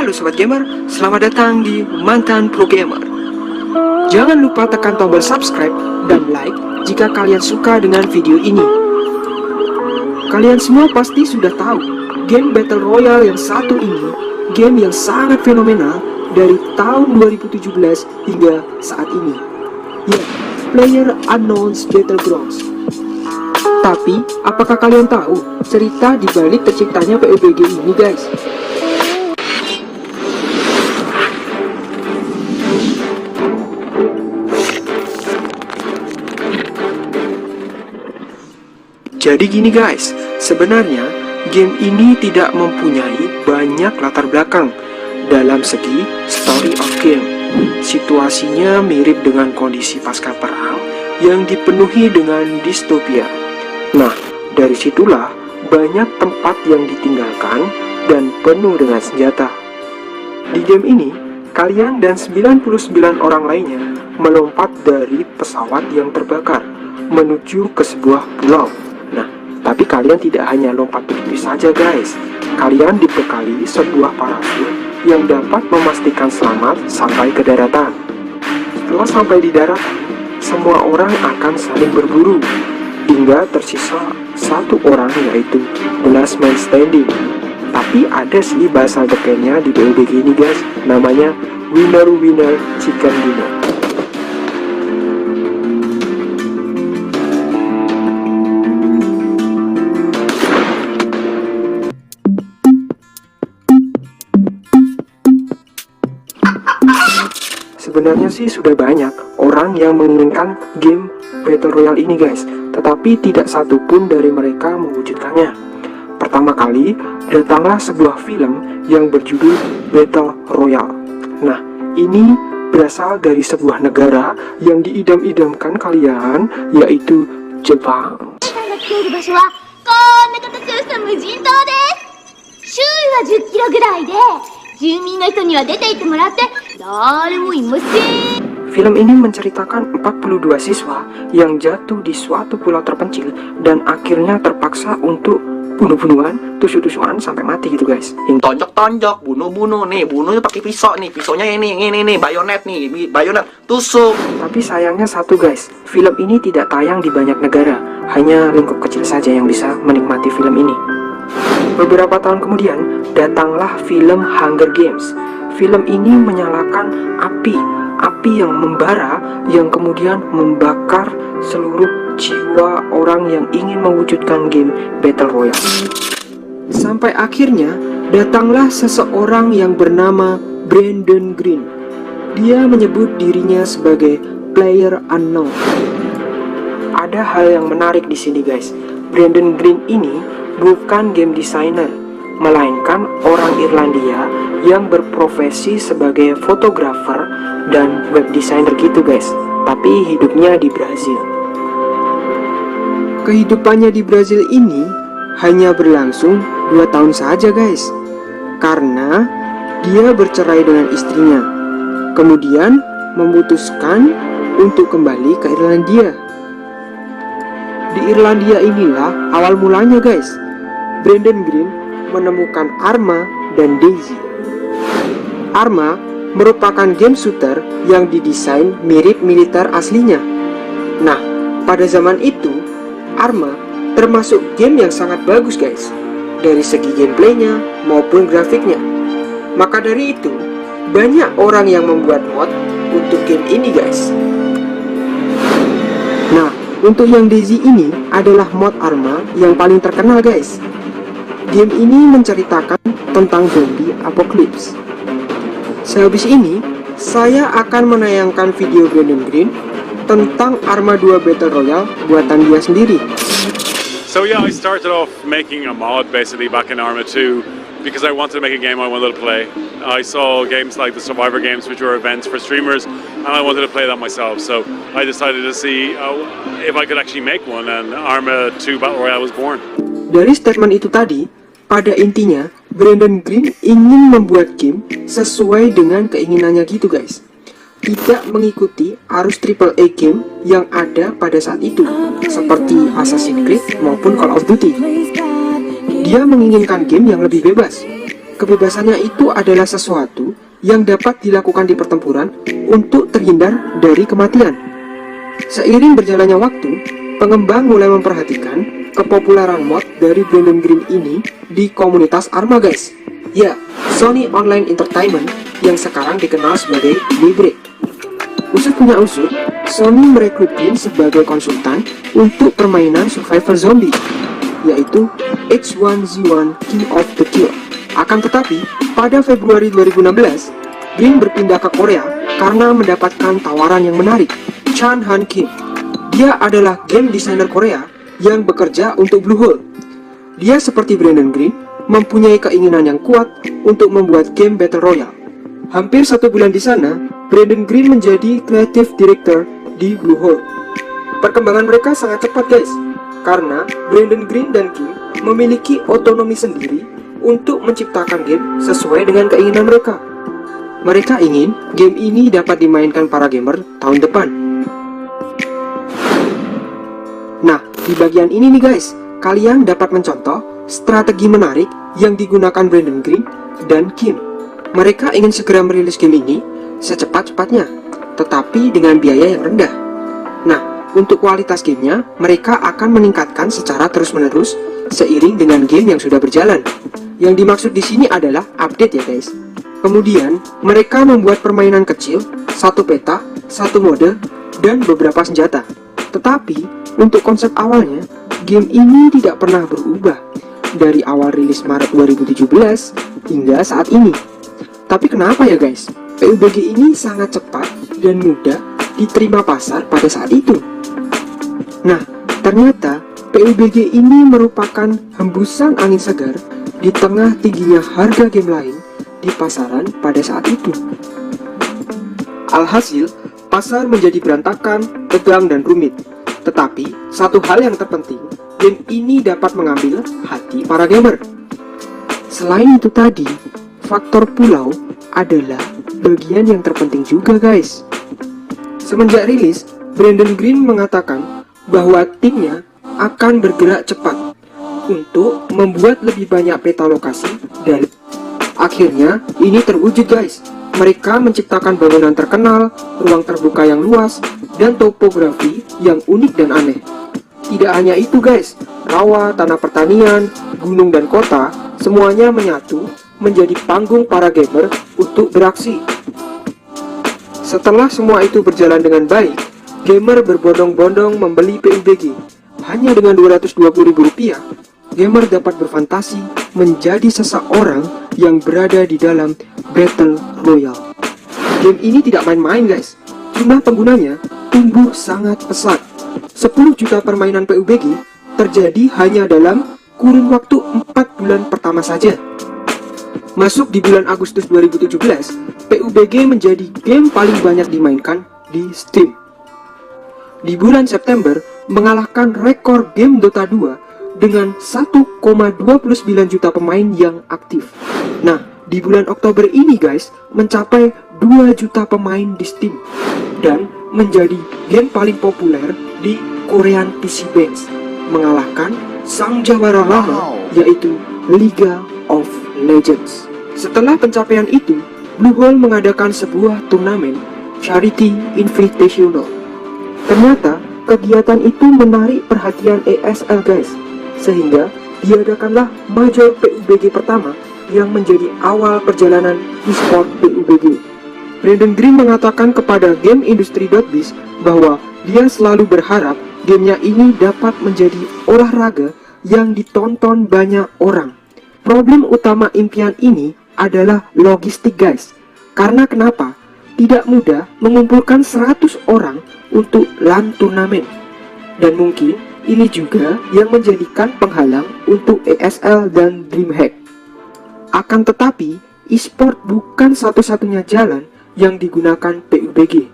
Halo Sobat Gamer, selamat datang di Mantan Pro Gamer. Jangan lupa tekan tombol subscribe dan like jika kalian suka dengan video ini. Kalian semua pasti sudah tahu, game Battle Royale yang satu ini, game yang sangat fenomenal dari tahun 2017 hingga saat ini. Ya, PlayerUnknown's Battlegrounds. Tapi, apakah kalian tahu cerita di balik terciptanya PUBG ini guys? Jadi gini guys, sebenarnya game ini tidak mempunyai banyak latar belakang dalam segi story of game. Situasinya mirip dengan kondisi pasca perang yang dipenuhi dengan distopia. Nah, dari situlah banyak tempat yang ditinggalkan dan penuh dengan senjata. Di game ini, kalian dan 99 orang lainnya melompat dari pesawat yang terbakar menuju ke sebuah pulau. Nah, tapi kalian tidak hanya lompat begitu saja guys. Kalian dibekali sebuah parasut yang dapat memastikan selamat sampai ke daratan. Setelah sampai di daratan, semua orang akan saling berburu hingga tersisa satu orang, yaitu the last man standing. Tapi ada sih bahasa depannya di PUBG ini guys, namanya winner winner chicken dinner. Sebenarnya sih sudah banyak orang yang menginginkan game Battle Royale ini guys, tetapi tidak satupun dari mereka mewujudkannya. Pertama kali, datanglah sebuah film yang berjudul Battle Royale. Nah, ini berasal dari sebuah negara yang diidam-idamkan kalian, yaitu Jepang. Film ini menceritakan 42 siswa yang jatuh di suatu pulau terpencil dan akhirnya terpaksa untuk bunuh-bunuhan, tusuk-tusukan sampai mati gitu guys. Tonjok-tonjok, bunuh-bunuh nih, bunuhnya pakai pisau nih, pisaunya ini bayonet nih, bayonet, tusuk. Tapi sayangnya satu guys, film ini tidak tayang di banyak negara, hanya lingkup kecil saja yang bisa menikmati film ini. Beberapa tahun kemudian, datanglah film Hunger Games. Film ini menyalakan api yang membara yang kemudian membakar seluruh jiwa orang yang ingin mewujudkan game Battle Royale. Sampai akhirnya datanglah seseorang yang bernama Brandon Green. Dia menyebut dirinya sebagai PlayerUnknown. Ada hal yang menarik di sini guys. Brandon Green ini bukan game designer, melainkan orang Irlandia yang berprofesi sebagai fotografer dan web designer gitu guys, tapi hidupnya di Brazil. Kehidupannya di Brazil ini hanya berlangsung 2 tahun saja guys, karena dia bercerai dengan istrinya, kemudian memutuskan untuk kembali ke Irlandia. Di Irlandia inilah awal mulanya guys, Brandon Green menemukan Arma dan Daisy. Arma merupakan game shooter yang didesain mirip militer aslinya. Nah, pada zaman itu, Arma termasuk game yang sangat bagus guys, dari segi gameplaynya maupun grafiknya. Maka dari itu, banyak orang yang membuat mod untuk game ini guys. Nah, untuk yang Daisy ini adalah mod Arma yang paling terkenal guys. Game ini menceritakan tentang zombie apocalypse. Sehabis ini, saya akan menayangkan video Brandon Green tentang Arma 2 Battle Royale buatan dia sendiri. So yeah, I started off making a mod basically back in Arma 2 because I wanted to make a game I wanted to play. I saw games like the Survivor games, which were events for streamers, and I wanted to play that myself. So I decided to see if I could actually make one, and Arma 2 Battle Royale was born. Dari statement itu tadi, pada intinya Brandon Green ingin membuat game sesuai dengan keinginannya gitu guys, tidak mengikuti arus AAA game yang ada pada saat itu, seperti Assassin's Creed maupun Call of Duty. Dia menginginkan game yang lebih bebas, kebebasannya itu adalah sesuatu yang dapat dilakukan di pertempuran untuk terhindar dari kematian. Seiring berjalannya waktu, pengembang mulai memperhatikan kepopuleran mod dari Brandon Green ini di komunitas Arma guys. Ya, Sony Online Entertainment yang sekarang dikenal sebagai Daybreak. Usut punya usut, Sony merekrut Green sebagai konsultan untuk permainan survival zombie, yaitu H1Z1 King of the Kill. Akan tetapi, pada Februari 2016, Green berpindah ke Korea karena mendapatkan tawaran yang menarik. Chan Han Kim, dia adalah game designer Korea yang bekerja untuk Bluehole. Dia seperti Brandon Green, mempunyai keinginan yang kuat untuk membuat game Battle Royale. Hampir 1 bulan di sana, Brandon Green menjadi Creative Director di Bluehole. Perkembangan mereka sangat cepat guys, karena Brandon Green dan Kim memiliki otonomi sendiri untuk menciptakan game sesuai dengan keinginan mereka. Mereka ingin game ini dapat dimainkan para gamer tahun depan. Nah, di bagian ini nih guys, kalian dapat mencontoh strategi menarik yang digunakan Brandon Green dan Kim. Mereka ingin segera merilis game ini secepat-cepatnya, tetapi dengan biaya yang rendah. Nah, untuk kualitas gamenya, mereka akan meningkatkan secara terus-menerus seiring dengan game yang sudah berjalan. Yang dimaksud di sini adalah update ya guys. Kemudian, mereka membuat permainan kecil, 1 peta, 1 mode, dan beberapa senjata. Tetapi, untuk konsep awalnya, game ini tidak pernah berubah dari awal rilis Maret 2017 hingga saat ini. Tapi kenapa ya guys? PUBG ini sangat cepat dan mudah diterima pasar pada saat itu. Nah, ternyata PUBG ini merupakan hembusan angin segar di tengah tingginya harga game lain di pasaran pada saat itu. Alhasil, pasar menjadi berantakan, tegang, dan rumit. Tetapi, satu hal yang terpenting, game ini dapat mengambil hati para gamer. Selain itu tadi, faktor pulau adalah bagian yang terpenting juga guys. Semenjak rilis, Brandon Green mengatakan bahwa timnya akan bergerak cepat untuk membuat lebih banyak peta lokasi dan akhirnya ini terwujud guys. Mereka menciptakan bangunan terkenal, ruang terbuka yang luas, dan topografi yang unik dan aneh. Tidak hanya itu guys, rawa, tanah pertanian, gunung dan kota, semuanya menyatu menjadi panggung para gamer untuk beraksi. Setelah semua itu berjalan dengan baik, gamer berbondong-bondong membeli PUBG. Hanya dengan Rp220.000, gamer dapat berfantasi menjadi seseorang yang berada di dalam Battle Royale. Game ini tidak main-main guys, jumlah penggunanya tumbuh sangat pesat. 10 juta permainan PUBG terjadi hanya dalam kurun waktu 4 bulan pertama saja. Masuk di bulan Agustus 2017, PUBG menjadi game paling banyak dimainkan di Steam. Di bulan September, mengalahkan rekor game Dota 2 dengan 1,29 juta pemain yang aktif. Nah, di bulan Oktober ini guys, mencapai 2 juta pemain di Steam dan menjadi game paling populer di Korean PC Banks, mengalahkan sang jawara lama yaitu League of Legends. Setelah pencapaian itu, Bluehole mengadakan sebuah turnamen Charity Invitational. Ternyata kegiatan itu menarik perhatian ESL guys, sehingga diadakanlah Major PUBG pertama yang menjadi awal perjalanan e-sport PUBG. Brandon Green mengatakan kepada GameIndustry.biz bahwa dia selalu berharap gamenya ini dapat menjadi olahraga yang ditonton banyak orang. Problem utama impian ini adalah logistik guys. Karena kenapa? Tidak mudah mengumpulkan 100 orang untuk LAN turnamen. Dan mungkin ini juga yang menjadikan penghalang untuk ESL dan DreamHack. Akan tetapi, e-sport bukan satu-satunya jalan yang digunakan PUBG.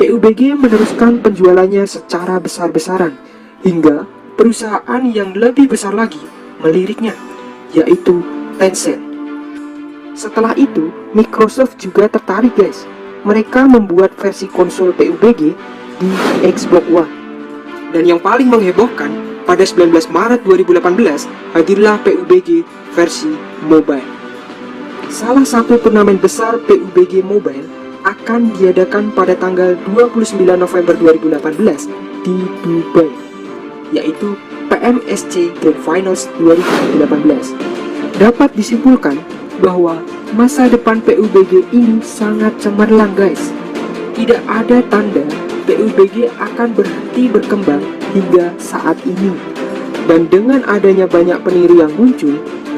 PUBG meneruskan penjualannya secara besar-besaran, hingga perusahaan yang lebih besar lagi meliriknya, yaitu Tencent. Setelah itu, Microsoft juga tertarik guys. Mereka membuat versi konsol PUBG di Xbox One. Dan yang paling menghebohkan, pada 19 Maret 2018 hadirlah PUBG versi mobile. salah satu turnamen besar PUBG Mobile akan diadakan pada tanggal 29 November 2018 di Dubai, yaitu PMSC Grand Finals 2018. Dapat disimpulkan bahwa masa depan PUBG ini sangat cemerlang guys. Tidak ada tanda PUBG akan berhenti berkembang hingga saat ini. Dan dengan adanya banyak peniru yang muncul,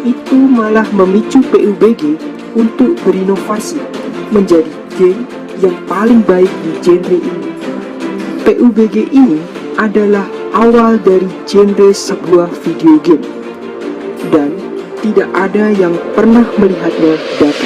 itu malah memicu PUBG untuk berinovasi menjadi game yang paling baik di genre ini. PUBG ini adalah awal dari genre sebuah video game, dan tidak ada yang pernah melihatnya datang.